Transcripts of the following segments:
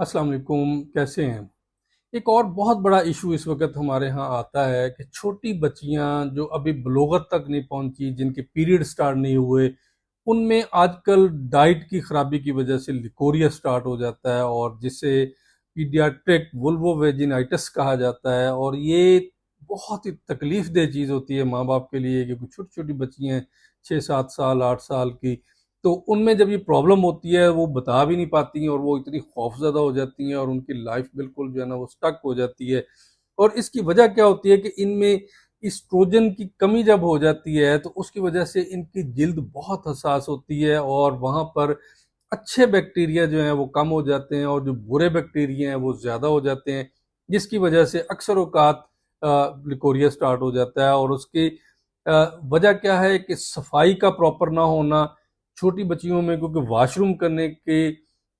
अस्सलाम वालेकुम, कैसे हैं? एक और बहुत बड़ा इशू इस वक्त हमारे यहाँ आता है कि छोटी बच्चियां जो अभी बलोगत तक नहीं पहुंची, जिनके पीरियड स्टार्ट नहीं हुए, उनमें आजकल डाइट की खराबी की वजह से लिकोरिया स्टार्ट हो जाता है और जिसे पीडियाट्रिक वुल्वोवेजिनाइटिस कहा जाता है। और ये बहुत ही तकलीफ दह चीज़ होती है माँ बाप के लिए, क्योंकि छोटी छोटी बच्चियां हैं, 6 7 साल 8 साल की। तो उनमें जब ये प्रॉब्लम होती है वो बता भी नहीं पाती हैं और वो इतनी खौफजदा हो जाती हैं और उनकी लाइफ बिल्कुल जो है ना वो स्टक हो जाती है। और इसकी वजह क्या होती है कि इनमें इस्ट्रोजन की कमी जब हो जाती है तो उसकी वजह से इनकी जिल्द बहुत हसास होती है और वहाँ पर अच्छे बैक्टीरिया जो हैं वो कम हो जाते हैं और जो बुरे बैक्टीरिया हैं वो ज़्यादा हो जाते हैं, जिसकी वजह से अक्सर औकात लिकोरिया स्टार्ट हो जाता है। और उसकी वजह क्या है कि सफाई का प्रॉपर ना होना छोटी बच्चियों में, क्योंकि वॉशरूम करने की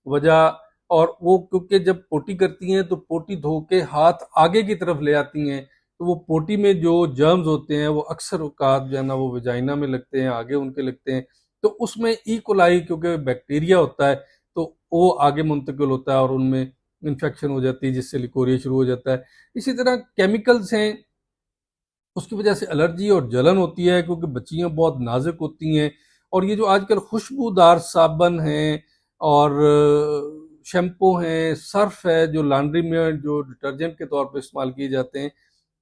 वजह, और वो क्योंकि जब पोटी करती हैं तो पोटी धो के हाथ आगे की तरफ ले आती हैं, तो वो पोटी में जो जर्म्स होते हैं वो अक्सर औकात जो है ना वो वजाइना में लगते हैं, आगे उनके लगते हैं। तो उसमें ई कोलाई क्योंकि बैक्टीरिया होता है तो वो आगे मुंतकिल होता है और उनमें इन्फेक्शन हो जाती है, जिससे लिकोरिया शुरू हो जाता है। इसी तरह केमिकल्स हैं, उसकी वजह से एलर्जी और जलन होती है, क्योंकि बच्चियां बहुत नाजुक होती हैं। और ये जो आजकल खुशबूदार साबन हैं और शैम्पू हैं, सर्फ है, जो लॉन्ड्री में जो डिटर्जेंट के तौर पर इस्तेमाल किए जाते हैं,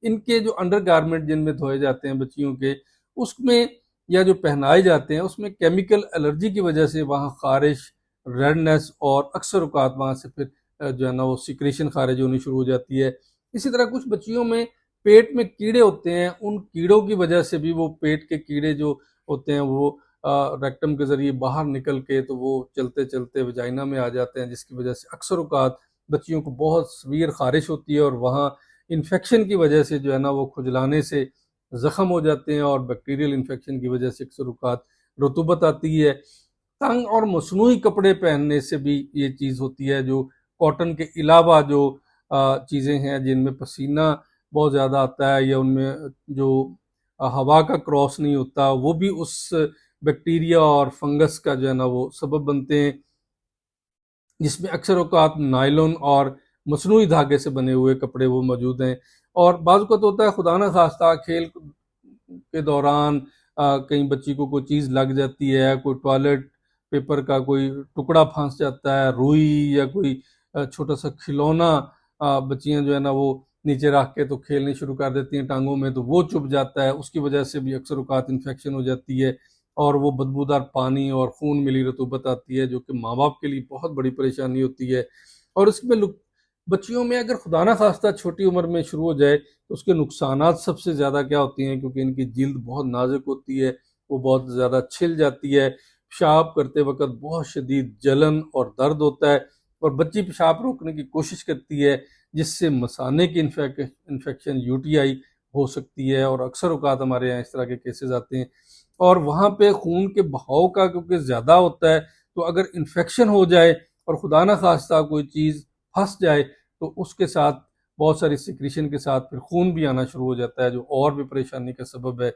इनके जो अंडर गारमेंट जिनमें धोए जाते हैं बच्चियों के, उसमें या जो पहनाए जाते हैं उसमें केमिकल एलर्जी की वजह से वहाँ खारिश, रेडनेस और अक्सर औकात वहाँ से फिर जो है ना वो सिक्रेशन खारिज होनी शुरू हो जाती है। इसी तरह कुछ बच्चियों में पेट में कीड़े होते हैं, उन कीड़ों की वजह से भी वो पेट के कीड़े जो होते हैं वो रेक्टम के जरिए बाहर निकल के तो वो चलते चलते वजाइना में आ जाते हैं, जिसकी वजह से अक्सर औकात बच्चियों को बहुत सवीर खारिश होती है और वहाँ इन्फेक्शन की वजह से जो है ना वो खुजलाने से ज़ख्म हो जाते हैं और बैक्टीरियल इन्फेक्शन की वजह से अक्सर औकात रतूबत आती है। तंग और मसनूई कपड़े पहनने से भी ये चीज़ होती है, जो कॉटन के अलावा जो चीज़ें हैं जिनमें पसीना बहुत ज़्यादा आता है या उनमें जो हवा का क्रॉस नहीं होता, वो भी उस बैक्टीरिया और फंगस का जो है ना वो सबब बनते हैं, जिसमें अक्सर औकात नायलॉन और मसनूई धागे से बने हुए कपड़े वो मौजूद हैं। और बाज़ अवत होता है खुदा न खास्ता खेल के दौरान कहीं बच्ची को कोई चीज़ लग जाती है, कोई टॉयलेट पेपर का कोई टुकड़ा फंस जाता है, रुई या कोई छोटा सा खिलौना बच्चियां जो है ना वो नीचे रख के तो खेलनी शुरू कर देती हैं टांगों में, तो वो चुभ जाता है, उसकी वजह से भी अक्सर औकात इन्फेक्शन हो जाती है और वो बदबूदार पानी और खून मिली रतूबत आती है, जो कि माँ बाप के लिए बहुत बड़ी परेशानी होती है। और इसमें बच्चियों में अगर खुदा ना खास्ता छोटी उम्र में शुरू हो जाए तो उसके नुकसानात सबसे ज़्यादा क्या होती हैं, क्योंकि इनकी जिल्द बहुत नाजुक होती है, वो बहुत ज़्यादा छिल जाती है, पेशाब करते वक्त बहुत शदीद जलन और दर्द होता है और बच्ची पेशाब रोकने की कोशिश करती है, जिससे मसाने की इन्फेक्शन यूटीआई हो सकती है। और अक्सर औकात हमारे यहाँ इस तरह के केसेस आते हैं और वहाँ पे खून के बहाव का क्योंकि ज़्यादा होता है, तो अगर इन्फेक्शन हो जाए और खुदा ना खास्ता कोई चीज़ फंस जाए तो उसके साथ बहुत सारी सिक्रीशन के साथ फिर खून भी आना शुरू हो जाता है, जो और भी परेशानी का सबब है।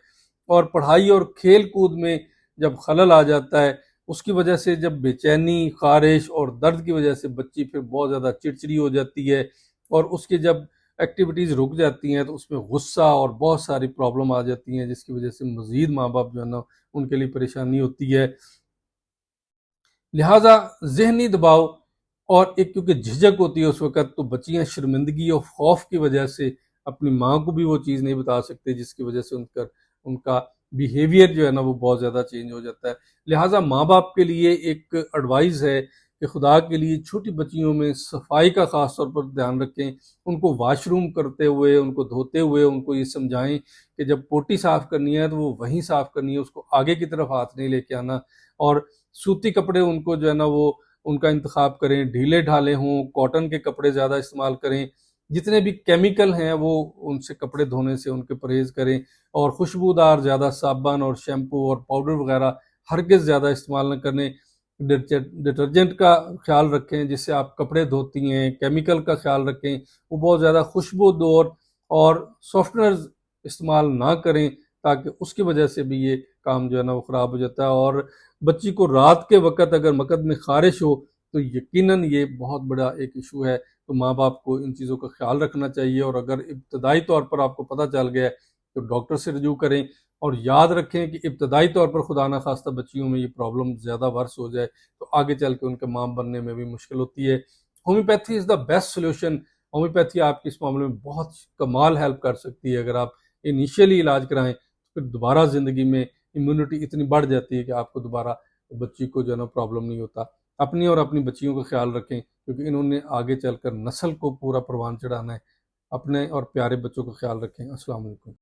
और पढ़ाई और खेल कूद में जब खलल आ जाता है, उसकी वजह से जब बेचैनी, खारिश और दर्द की वजह से बच्ची फिर बहुत ज़्यादा चिड़चिड़ी हो जाती है और उसकी जब एक्टिविटीज़ रुक जाती हैं तो उसमें गुस्सा और बहुत सारी प्रॉब्लम आ जाती हैं, जिसकी वजह से मज़ीद माँ बाप जो है ना उनके लिए परेशानी होती है। लिहाजा ज़हनी दबाव और एक क्योंकि झिझक होती है उस वक़्त, तो बच्चियाँ शर्मिंदगी और खौफ की वजह से अपनी माँ को भी वो चीज़ नहीं बता सकते, जिसकी वजह से उनका उनका बिहेवियर जो है ना वो बहुत ज़्यादा चेंज हो जाता है। लिहाजा माँ बाप के लिए एक एडवाइस है कि खुदा के लिए छोटी बच्चियों में सफाई का ख़ास तौर पर ध्यान रखें। उनको वॉशरूम करते हुए, उनको धोते हुए उनको ये समझाएं कि जब पोटी साफ़ करनी है तो वो वहीं साफ़ करनी है, उसको आगे की तरफ हाथ नहीं लेके आना। और सूती कपड़े उनको जो है ना वो उनका इंतखाब करें, ढीले ढाले हों, कॉटन के कपड़े ज़्यादा इस्तेमाल करें, जितने भी केमिकल हैं वो उनसे कपड़े धोने से उनके परहेज़ करें। और खुशबूदार ज़्यादा साबुन और शैम्पू और पाउडर वगैरह हरगिज़ ज़्यादा इस्तेमाल न करें। डिटर्जेंट का ख्याल रखें जिससे आप कपड़े धोती हैं, केमिकल का ख्याल रखें, वो बहुत ज़्यादा खुशबूदार और सॉफ्टनर्स इस्तेमाल ना करें, ताकि उसकी वजह से भी ये काम जो है ना वो ख़राब हो जाता है। और बच्ची को रात के वक़्त अगर मकद में ख़ारिश हो तो यकीनन ये बहुत बड़ा एक इशू है। तो माँ बाप को इन चीज़ों का ख्याल रखना चाहिए, और अगर इब्तदाई तौर पर आपको पता चल गया है तो डॉक्टर से रजू करें। और याद रखें कि इब्तदाई तौर पर खुदा न खास्ता बच्चियों में ये प्रॉब्लम ज़्यादा वर्स हो जाए तो आगे चल के उनके माँ बनने में भी मुश्किल होती है। Homeopathy is the best solution. Homeopathy आपकी इस मामले में बहुत कमाल हेल्प कर सकती है। अगर आप इनिशियली इलाज कराएं तो फिर दोबारा ज़िंदगी में इम्यूनिटी इतनी बढ़ जाती है कि आपको दोबारा बच्ची को जो है ना प्रॉब्लम नहीं होता। अपनी और अपनी बच्चियों का ख्याल रखें, क्योंकि इन्होंने आगे चलकर नस्ल को पूरा परवान चढ़ाना है। अपने और प्यारे बच्चों का ख्याल रखें। अस्सलाम वालेकुम।